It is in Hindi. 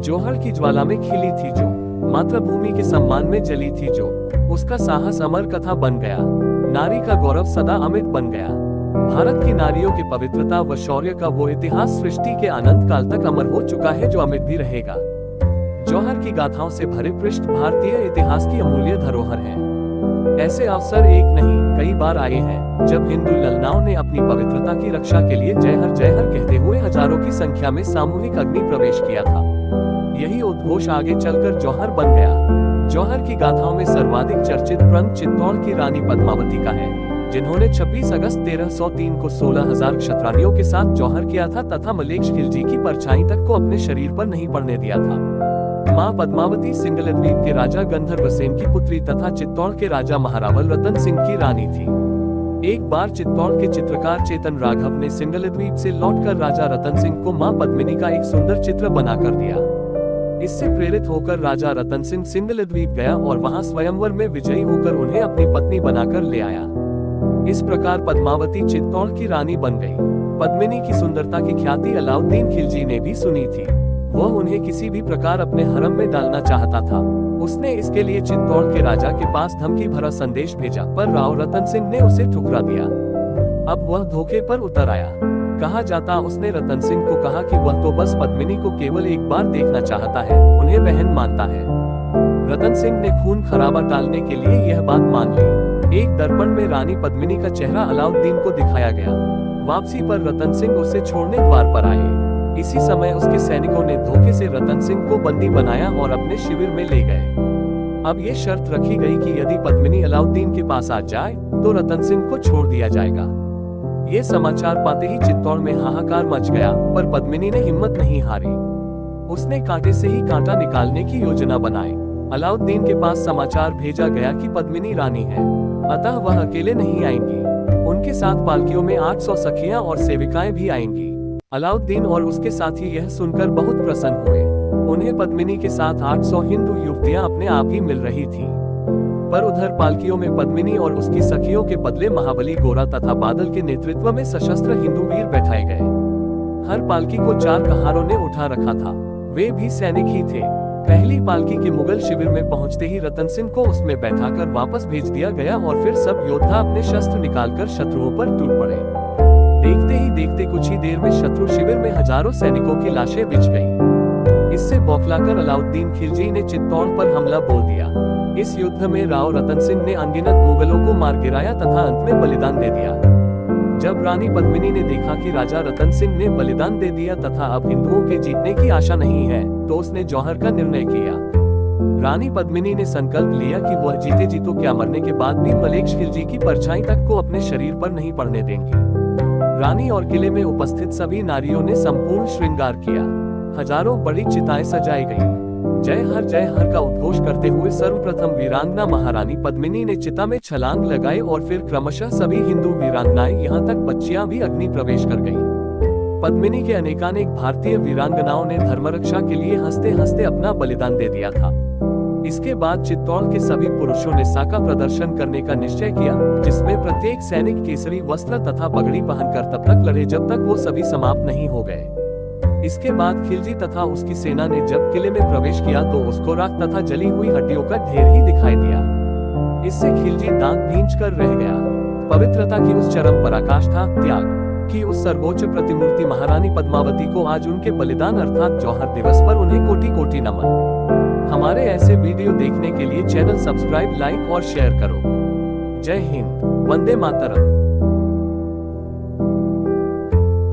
जौहर की ज्वाला में खिली थी जो, मातृभूमि के सम्मान में जली थी जो, उसका साहस अमर कथा बन गया, नारी का गौरव सदा अमिट बन गया। भारत की नारियों की पवित्रता व शौर्य का वो इतिहास सृष्टि के अनंत काल तक अमर हो चुका है जो अमिट भी रहेगा। जौहर की गाथाओं से भरे पृष्ठ भारतीय इतिहास की अमूल्य धरोहर है। ऐसे अवसर एक नहीं कई बार आए हैं जब हिंदू ललनाओं ने अपनी पवित्रता की रक्षा के लिए जय हर कहते हुए हजारों की संख्या में सामूहिक अग्नि प्रवेश किया था। यही उद्घोष आगे चलकर जौहर बन गया। जौहर की गाथाओं में सर्वाधिक चर्चित प्रंत चित्तौड़ की रानी पद्मावती का है, जिन्होंने 26 अगस्त 1303 को 16,000 क्षत्रियों के साथ जौहर किया था तथा मलेच्छ खिलजी की परछाई तक को अपने शरीर पर नहीं पड़ने दिया था। मां पद्मावती सिंगल द्वीप के राजा गंधर्वसेन की पुत्री तथा चित्तौड़ के राजा महारावल रतन सिंह की रानी थी। एक बार चित्तौड़ के चित्रकार चेतन राघव ने सिंगल द्वीप से लौटकर राजा रतन सिंह को मां पद्मिनी का एक सुंदर चित्र बनाकर दिया। इससे प्रेरित होकर राजा रतन सिंह सिंगल द्वीप गया और वहां स्वयंवर में विजयी होकर उन्हें अपनी पत्नी बनाकर ले आया। इस प्रकार पद्मावती चित्तौड़ की रानी बन गई। पद्मिनी की सुंदरता की ख्याति अलाउद्दीन खिलजी ने भी सुनी थी। वह उन्हें किसी भी प्रकार अपने हरम में डालना चाहता था। उसने इसके लिए चित्तौड़ के राजा के पास धमकी भरा संदेश भेजा, पर राव रतन सिंह ने उसे ठुकरा दिया। अब वह धोखे पर उतर आया। कहा जाता उसने रतन सिंह को कहा कि वह तो बस पद्मिनी को केवल एक बार देखना चाहता है, उन्हें बहन मानता है। रतन सिंह ने खून खराबा टालने के लिए यह बात मान ली। एक दर्पण में रानी पद्मिनी का चेहरा अलाउद्दीन को दिखाया गया। वापसी पर रतन सिंह उसे छोड़ने द्वार पर आए। इसी समय उसके सैनिकों ने धोखे से रतन सिंह को बंदी बनाया और अपने शिविर में ले गए। अब ये शर्त रखी गई कि यदि पद्मिनी अलाउद्दीन के पास आ जाए तो रतन सिंह को छोड़ दिया जाएगा। ये समाचार पाते ही चित्तौड़ में हाहाकार मच गया, पर पद्मिनी ने हिम्मत नहीं हारी। उसने कांटे से ही कांटा निकालने की योजना बनाई। अलाउद्दीन के पास समाचार भेजा गया कि पद्मिनी रानी है, अतः वह अकेले नहीं आएंगी। उनके साथ पालकियों में 800 सखियां और सेविकाएं भी आएंगी। अलाउद्दीन और उसके साथी यह सुनकर बहुत प्रसन्न हुए। उन्हें पद्मिनी के साथ 800 हिंदू युवतियां अपने आप ही मिल रही थीं। पर उधर पालकियों में पद्मिनी और उसकी सखियों के बदले महाबली, गोरा तथा बादल के नेतृत्व में सशस्त्र हिंदू वीर बैठाए गए। हर पालकी को 4 कहारों ने उठा रखा था, वे भी सैनिक ही थे। पहली पालकी के मुगल शिविर में पहुंचते ही रतन सिंह को उसमें बैठाकर वापस भेज दिया गया और फिर सब योद्धा अपने शस्त्र निकालकर शत्रुओं पर टूट पड़े। देखते ही देखते कुछ ही देर में शत्रु शिविर में हजारों सैनिकों की लाशें बिछ गईं। इससे बौखलाकर अलाउद्दीन खिलजी ने चित्तौड़ पर हमला बोल दिया। इस युद्ध में राव रतन सिंह ने अनगिनत मुगलों को मार गिराया तथा अंत में बलिदान दे दिया। जब रानी पद्मिनी ने देखा कि राजा रतन सिंह ने बलिदान दे दिया तथा अब हिंदुओं के जीतने की आशा नहीं है, तो उसने जौहर का निर्णय किया। रानी पद्मिनी ने संकल्प लिया कि वह जीते जी तो क्या, मरने के बाद भी मलेच्छ खिलजी की परछाई तक को अपने शरीर पर नहीं पड़ने देंगी। रानी और किले में उपस्थित सभी नारियों ने संपूर्ण श्रृंगार किया। हजारों बड़ी चिताएं सजाई गईं। जय हर का उद्घोष करते हुए सर्वप्रथम वीरांगना महारानी पद्मिनी ने चिता में छलांग लगाई और फिर क्रमशः सभी हिंदू वीरांगनाएं, यहाँ तक बच्चियां भी अग्नि प्रवेश कर गईं। पद्मिनी के अनेकानेक भारतीय वीरांगनाओं ने धर्मरक्षा के लिए हंसते हंसते अपना बलिदान दे दिया था। इसके बाद चित्तौड़ के सभी पुरुषों ने साका प्रदर्शन करने का निश्चय किया, जिसमें प्रत्येक सैनिक केसरी वस्त्र तथा पगड़ी पहनकर तब तक लड़े जब तक वो सभी समाप्त नहीं हो गए। इसके बाद खिलजी तथा उसकी सेना ने जब किले में प्रवेश किया तो उसको राख तथा जली हुई हड्डियों का ढेर ही दिखाई दिया। इससे खिलजी दांत भींचकर रह गया। पवित्रता की उस चरम पराकाष्ठा, त्याग की उस सर्वोच्च प्रतिमूर्ति महारानी पद्मावती को आज उनके बलिदान अर्थात जौहर दिवस पर उन्हें कोटि कोटि नमन। हमारे ऐसे वीडियो देखने के लिए चैनल सब्सक्राइब, लाइक और शेयर करो। जय हिंद, वंदे मातरम।